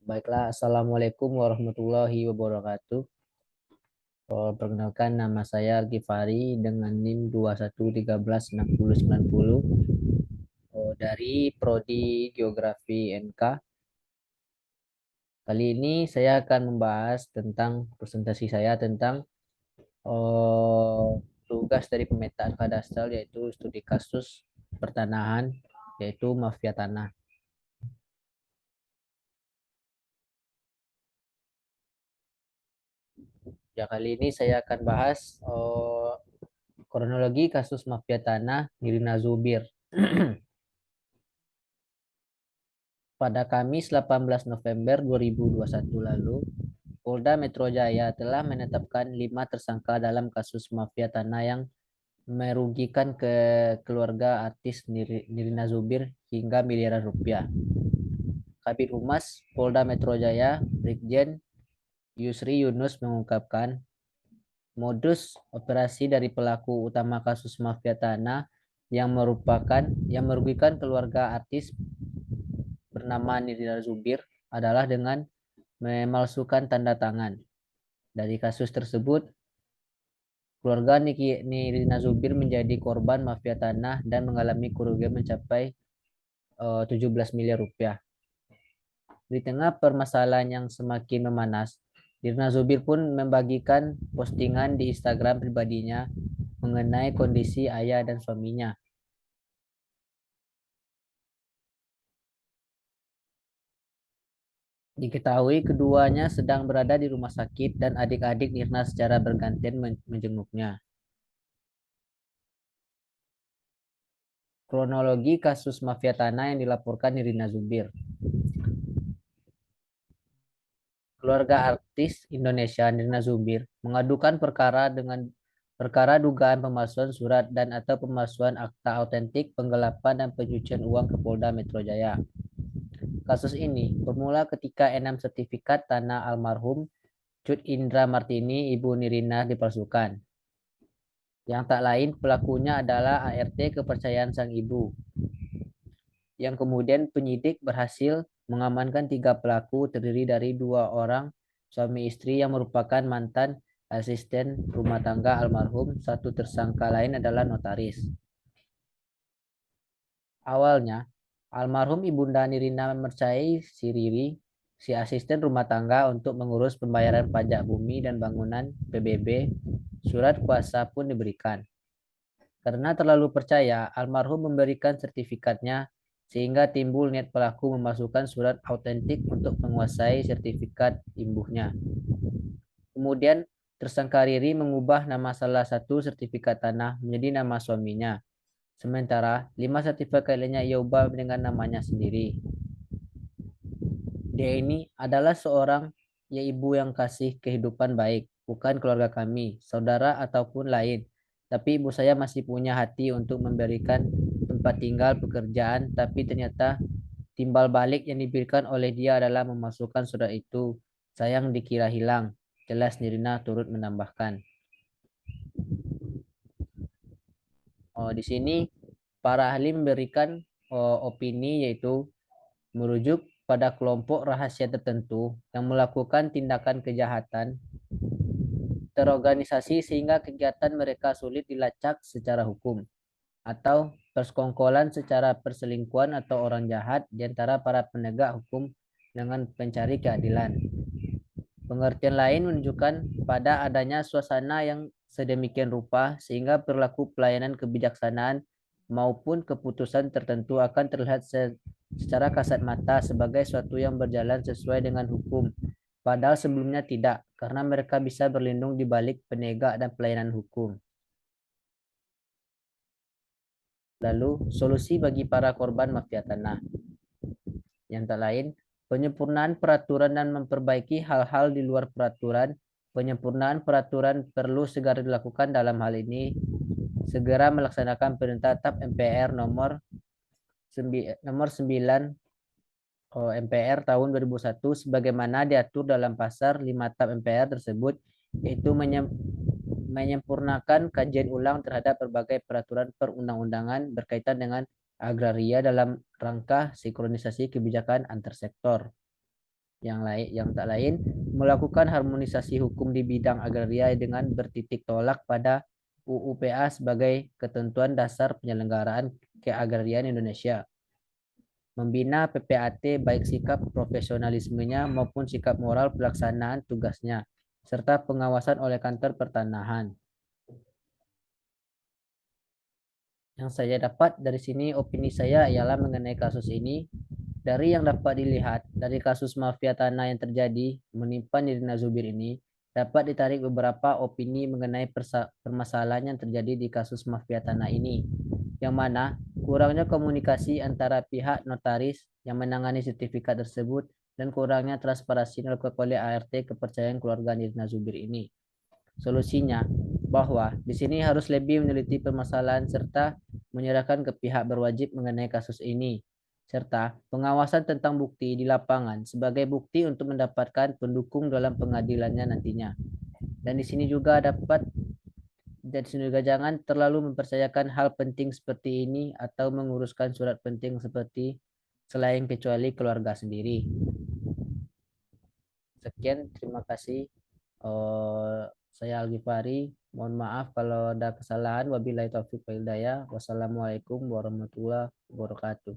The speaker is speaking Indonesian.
Baiklah, Assalamualaikum warahmatullahi wabarakatuh. Perkenalkan nama saya Gifari dengan NIM 21136090 dari Prodi Geografi NK. Kali ini saya akan membahas tentang presentasi saya tentang eh, tugas dari pemetaan kadastral, yaitu studi kasus pertanahan, yaitu mafia tanah. Ya, kali ini saya akan bahas kronologi kasus mafia tanah Nirina Zubir. Pada Kamis 18 November 2021 lalu, Polda Metro Jaya telah menetapkan 5 tersangka dalam kasus mafia tanah yang merugikan ke keluarga artis Nirina Zubir hingga miliaran rupiah. Kabid Humas Polda Metro Jaya, Brigjen Yusri Yunus mengungkapkan, modus operasi dari pelaku utama kasus mafia tanah yang merugikan keluarga artis bernama Nirina Zubir adalah dengan memalsukan tanda tangan. Dari kasus tersebut, keluarga Nirina Zubir menjadi korban mafia tanah dan mengalami kerugian mencapai 17 miliar rupiah. Di tengah permasalahan yang semakin memanas, Nirina Zubir pun membagikan postingan di Instagram pribadinya mengenai kondisi ayah dan suaminya. Diketahui keduanya sedang berada di rumah sakit dan adik-adik Nirna secara bergantian menjenguknya. Kronologi kasus mafia tanah yang dilaporkan Nirina Zubir. Keluarga artis Indonesia Nirina Zubir mengadukan perkara dugaan pemalsuan surat dan atau pemalsuan akta autentik, penggelapan dan pencucian uang ke Polda Metro Jaya. Kasus ini bermula ketika 6 sertifikat tanah almarhum Cut Indra Martini Ibu Nirina dipalsukan. Yang tak lain pelakunya adalah ART kepercayaan sang ibu. Yang kemudian penyidik berhasil mengamankan 3 pelaku terdiri dari 2 orang suami istri yang merupakan mantan asisten rumah tangga almarhum. 1 tersangka lain adalah notaris. Awalnya, almarhum Ibunda Nirina mempercayai si Riri, si asisten rumah tangga, untuk mengurus pembayaran pajak bumi dan bangunan PBB. Surat kuasa pun diberikan. Karena terlalu percaya, almarhum memberikan sertifikatnya sehingga timbul niat pelaku memasukkan surat autentik untuk menguasai sertifikat imbuhnya. Kemudian, tersangka Riri mengubah nama salah satu sertifikat tanah menjadi nama suaminya. Sementara 5 sertifikat lainnya ia ubah dengan namanya sendiri. Dia ini adalah seorang ibu yang kasih kehidupan baik, bukan keluarga kami, saudara ataupun lain. Tapi ibu saya masih punya hati untuk memberikan tempat tinggal, pekerjaan, tapi ternyata timbal balik yang diberikan oleh dia adalah memasukkan surat itu. Sayang dikira hilang. Jelas Nirina turut menambahkan. Di sini para ahli memberikan opini, yaitu merujuk pada kelompok rahasia tertentu yang melakukan tindakan kejahatan terorganisasi sehingga kegiatan mereka sulit dilacak secara hukum, atau persekongkolan secara perselingkuhan atau orang jahat di antara para penegak hukum dengan pencari keadilan. Pengertian lain menunjukkan pada adanya suasana yang sedemikian rupa sehingga perilaku pelayanan kebijaksanaan maupun keputusan tertentu akan terlihat secara kasat mata sebagai suatu yang berjalan sesuai dengan hukum, padahal sebelumnya tidak, karena mereka bisa berlindung di balik penegak dan pelayanan hukum. Lalu, solusi bagi para korban mafia tanah. Yang tak lain, penyempurnaan peraturan dan memperbaiki hal-hal di luar peraturan. Penyempurnaan peraturan perlu segera dilakukan. Dalam hal ini, segera melaksanakan perintah TAP MPR nomor 9 MPR tahun 2001 sebagaimana diatur dalam pasal 5 TAP MPR tersebut, yaitu menyempurnakan kajian ulang terhadap berbagai peraturan perundang-undangan berkaitan dengan agraria dalam rangka sinkronisasi kebijakan antar sektor. yang tak lain melakukan harmonisasi hukum di bidang agraria dengan bertitik tolak pada UUPA sebagai ketentuan dasar penyelenggaraan keagrarian Indonesia. Membina PPAT baik sikap profesionalismenya maupun sikap moral pelaksanaan tugasnya, serta pengawasan oleh kantor pertanahan. Yang saya dapat dari sini, opini saya ialah mengenai kasus ini, dari yang dapat dilihat dari kasus mafia tanah yang terjadi menimpa Nirina Zubir ini, dapat ditarik beberapa opini mengenai permasalahan yang terjadi di kasus mafia tanah ini, yang mana kurangnya komunikasi antara pihak notaris yang menangani sertifikat tersebut dan kurangnya transparansi dilakukan oleh ART kepercayaan keluarga Nirina Zubir ini. Solusinya bahwa di sini harus lebih meneliti permasalahan serta menyerahkan ke pihak berwajib mengenai kasus ini, serta pengawasan tentang bukti di lapangan sebagai bukti untuk mendapatkan pendukung dalam pengadilannya nantinya. Dan di sini juga dapat dan sini juga jangan terlalu mempercayakan hal penting seperti ini atau menguruskan surat penting seperti selain kecuali keluarga sendiri. Sekian, terima kasih. Saya Algi Fari. Mohon maaf kalau ada kesalahan. Wabillahi taufiq wal hidayah. Wassalamualaikum warahmatullahi wabarakatuh.